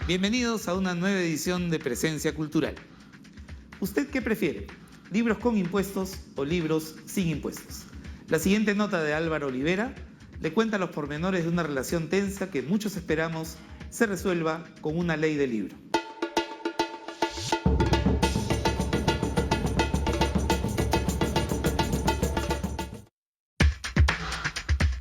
Bienvenidos a una nueva edición de Presencia Cultural. ¿Usted qué prefiere? ¿Libros con impuestos o libros sin impuestos? La siguiente nota de Álvaro Olivera le cuenta los pormenores de una relación tensa que muchos esperamos se resuelva con una ley del libro.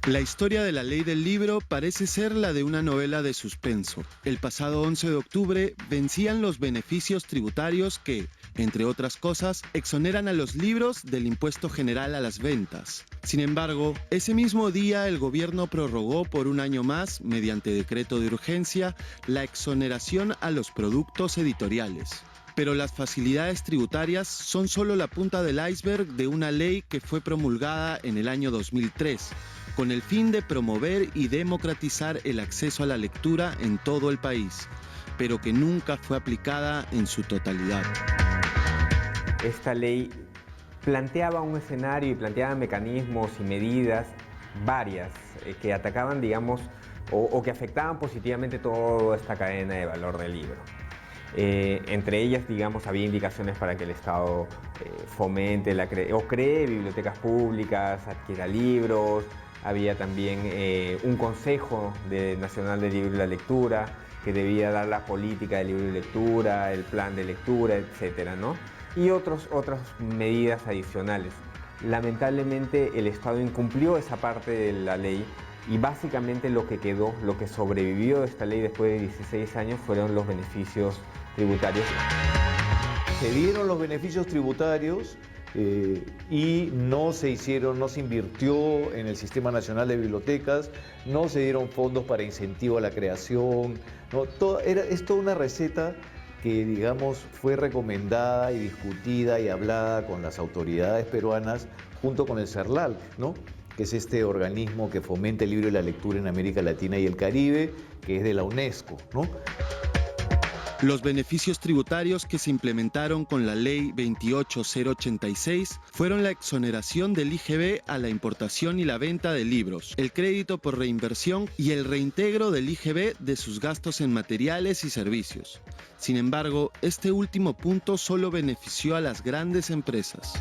La historia de la ley del libro parece ser la de una novela de suspenso. El pasado 11 de octubre vencían los beneficios tributarios que, entre otras cosas, exoneran a los libros del impuesto general a las ventas. Sin embargo, ese mismo día el gobierno prorrogó por un año más, mediante decreto de urgencia, la exoneración a los productos editoriales. Pero las facilidades tributarias son solo la punta del iceberg de una ley que fue promulgada en el año 2003, con el fin de promover y democratizar el acceso a la lectura en todo el país, pero que nunca fue aplicada en su totalidad. Esta ley planteaba un escenario y planteaba mecanismos y medidas varias que atacaban, digamos, o que afectaban positivamente toda esta cadena de valor del libro. Entre ellas, digamos, había indicaciones para que el Estado fomente o cree bibliotecas públicas, adquiera libros. Había también un Consejo Nacional del Libro y la Lectura que debía dar la política del libro y lectura, el plan de lectura, etcétera, ¿no? Y otras medidas adicionales. Lamentablemente el Estado incumplió esa parte de la ley y básicamente lo que sobrevivió de esta ley después de 16 años fueron los beneficios tributarios. Se dieron los beneficios tributarios y no se invirtió en el Sistema Nacional de Bibliotecas, no se dieron fondos para incentivo a la creación, ¿no? Es toda una receta que, digamos, fue recomendada y discutida y hablada con las autoridades peruanas junto con el CERLAL, ¿no?, que es este organismo que fomenta el libro y la lectura en América Latina y el Caribe, que es de la UNESCO, ¿no? Los beneficios tributarios que se implementaron con la Ley 28086 fueron la exoneración del IGB a la importación y la venta de libros, el crédito por reinversión y el reintegro del IGB de sus gastos en materiales y servicios. Sin embargo, este último punto solo benefició a las grandes empresas.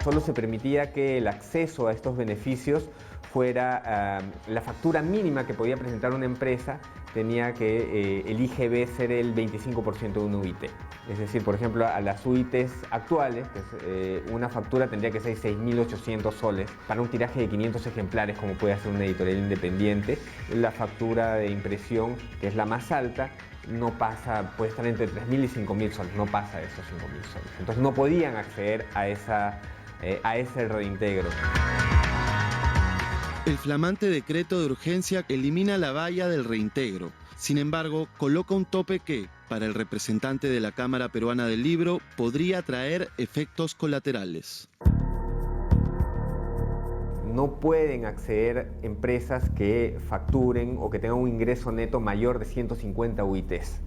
Solo se permitía que el acceso a estos beneficios fuera la factura mínima que podía presentar una empresa, tenía que el IGB ser el 25% de un UIT. Es decir, por ejemplo, a las UITs actuales, una factura tendría que ser 6.800 soles para un tiraje de 500 ejemplares, como puede hacer una editorial independiente. La factura de impresión, que es la más alta, no pasa, puede estar entre 3.000 y 5.000 soles, no pasa de esos 5.000 soles. Entonces no podían acceder a ese reintegro. El flamante decreto de urgencia elimina la valla del reintegro. Sin embargo, coloca un tope que, para el representante de la Cámara Peruana del Libro, podría traer efectos colaterales. No pueden acceder empresas que facturen o que tengan un ingreso neto mayor de 150 UITs.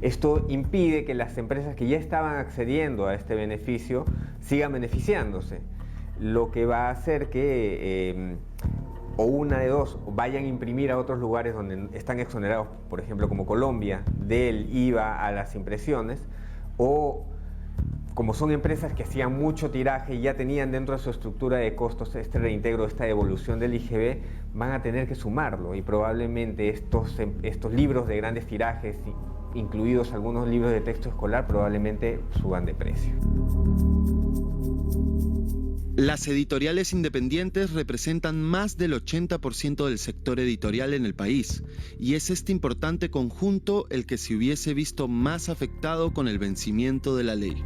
Esto impide que las empresas que ya estaban accediendo a este beneficio sigan beneficiándose, lo que va a hacer que o una de dos, vayan a imprimir a otros lugares donde están exonerados, por ejemplo como Colombia, del IVA a las impresiones, o como son empresas que hacían mucho tiraje y ya tenían dentro de su estructura de costos este reintegro, esta devolución del IGB, van a tener que sumarlo y probablemente estos libros de grandes tirajes, incluidos algunos libros de texto escolar, probablemente suban de precio. Las editoriales independientes representan más del 80% del sector editorial en el país, y es este importante conjunto el que se hubiese visto más afectado con el vencimiento de la ley.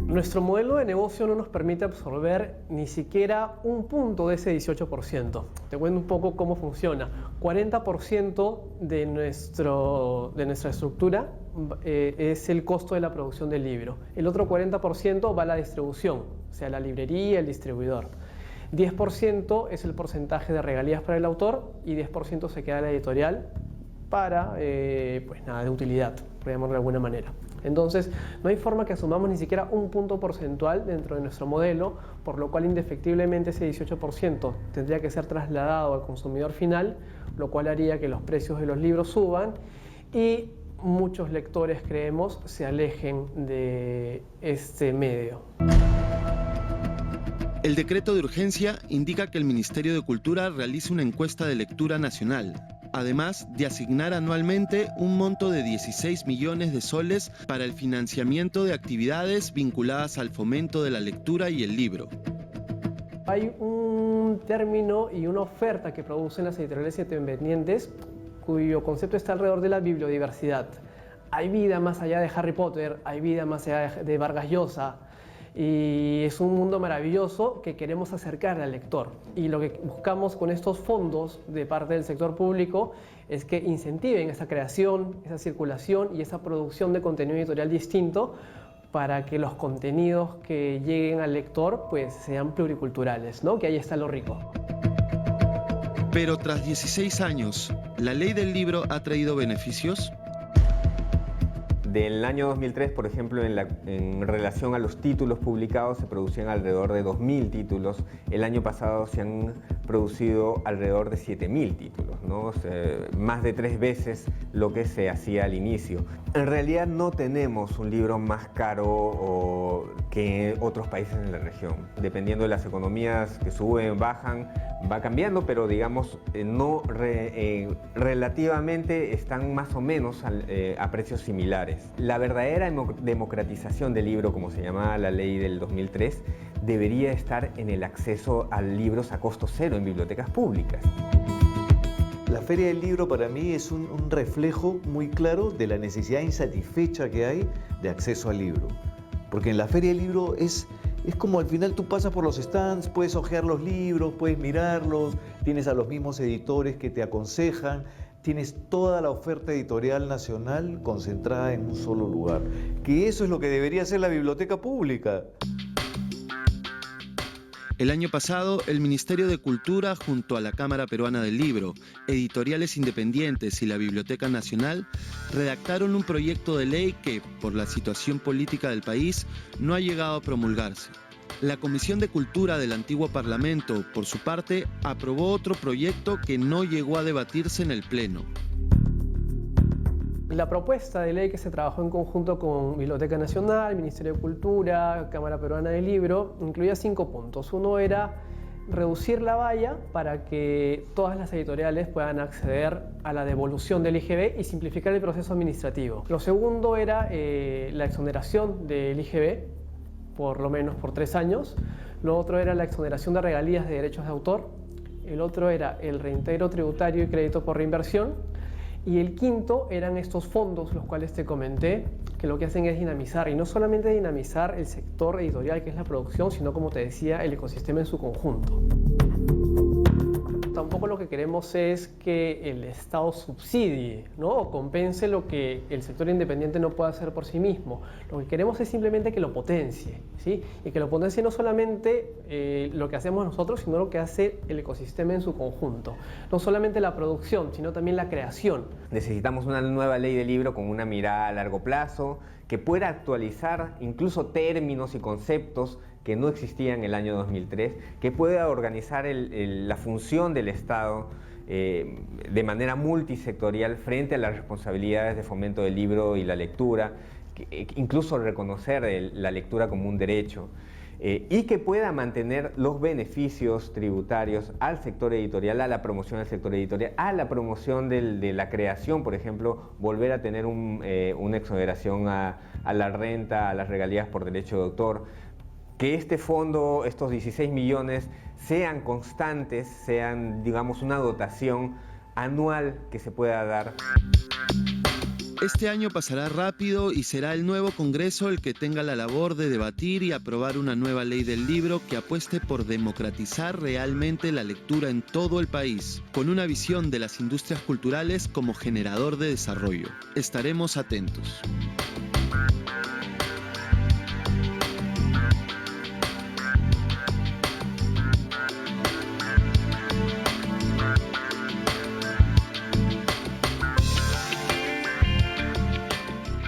Nuestro modelo de negocio no nos permite absorber ni siquiera un punto de ese 18%. Te cuento un poco cómo funciona. 40% de nuestra estructura es el costo de la producción del libro. El otro 40% va a la distribución, o sea, la librería, el distribuidor. 10% es el porcentaje de regalías para el autor y 10% se queda en la editorial para, de utilidad, por llamarlo de alguna manera. Entonces, no hay forma que asumamos ni siquiera un punto porcentual dentro de nuestro modelo, por lo cual indefectiblemente ese 18% tendría que ser trasladado al consumidor final, lo cual haría que los precios de los libros suban y muchos lectores, creemos, se alejen de este medio. El decreto de urgencia indica que el Ministerio de Cultura realice una encuesta de lectura nacional, además de asignar anualmente un monto de 16 millones de soles para el financiamiento de actividades vinculadas al fomento de la lectura y el libro. Hay un término y una oferta que producen las editoriales independientes cuyo concepto está alrededor de la bibliodiversidad. Hay vida más allá de Harry Potter, hay vida más allá de Vargas Llosa, y es un mundo maravilloso que queremos acercar al lector. Y lo que buscamos con estos fondos de parte del sector público es que incentiven esa creación, esa circulación y esa producción de contenido editorial distinto para que los contenidos que lleguen al lector pues sean pluriculturales, ¿no? Que ahí está lo rico. Pero tras 16 años, ¿la ley del libro ha traído beneficios? Del año 2003, por ejemplo, en relación a los títulos publicados, se producían alrededor de 2.000 títulos. El año pasado se han producido alrededor de 7.000 títulos, ¿no? O sea, más de 3 veces lo que se hacía al inicio. En realidad no tenemos un libro más caro que otros países en la región. Dependiendo de las economías que suben, bajan, va cambiando, pero digamos, relativamente están más o menos a precios similares. La verdadera democratización del libro, como se llamaba la ley del 2003, debería estar en el acceso a libros a costo cero en bibliotecas públicas. La Feria del Libro para mí es un reflejo muy claro de la necesidad insatisfecha que hay de acceso al libro. Porque en la Feria del Libro es como al final tú pasas por los stands, puedes hojear los libros, puedes mirarlos, tienes a los mismos editores que te aconsejan, tienes toda la oferta editorial nacional concentrada en un solo lugar. Que eso es lo que debería hacer la biblioteca pública. El año pasado, el Ministerio de Cultura, junto a la Cámara Peruana del Libro, editoriales independientes y la Biblioteca Nacional, redactaron un proyecto de ley que, por la situación política del país, no ha llegado a promulgarse. La Comisión de Cultura del antiguo Parlamento, por su parte, aprobó otro proyecto que no llegó a debatirse en el Pleno. La propuesta de ley que se trabajó en conjunto con Biblioteca Nacional, Ministerio de Cultura, Cámara Peruana del Libro, incluía 5 puntos. Uno era reducir la valla para que todas las editoriales puedan acceder a la devolución del IGB y simplificar el proceso administrativo. Lo segundo era la exoneración del IGB, por lo menos por 3 años. Lo otro era la exoneración de regalías de derechos de autor. El otro era el reintegro tributario y crédito por reinversión. Y el quinto eran estos fondos, los cuales te comenté, que lo que hacen es dinamizar, y no solamente dinamizar el sector editorial, que es la producción, sino, como te decía, el ecosistema en su conjunto. Tampoco lo que queremos es que el Estado subsidie, ¿no? O compense lo que el sector independiente no puede hacer por sí mismo. Lo que queremos es simplemente que lo potencie, ¿sí? Y que lo potencie no solamente lo que hacemos nosotros, sino lo que hace el ecosistema en su conjunto. No solamente la producción, sino también la creación. Necesitamos una nueva ley de libro con una mirada a largo plazo, que pueda actualizar incluso términos y conceptos que no existían en el año 2003, que pueda organizar la función del Estado de manera multisectorial frente a las responsabilidades de fomento del libro y la lectura, incluso reconocer la lectura como un derecho, y que pueda mantener los beneficios tributarios al sector editorial, a la promoción del sector editorial, a la promoción de la creación, por ejemplo, volver a tener una exoneración a la renta, a las regalías por derecho de autor, que este fondo, estos 16 millones, sean constantes, sean, digamos, una dotación anual que se pueda dar. Este año pasará rápido y será el nuevo Congreso el que tenga la labor de debatir y aprobar una nueva ley del libro que apueste por democratizar realmente la lectura en todo el país, con una visión de las industrias culturales como generador de desarrollo. Estaremos atentos.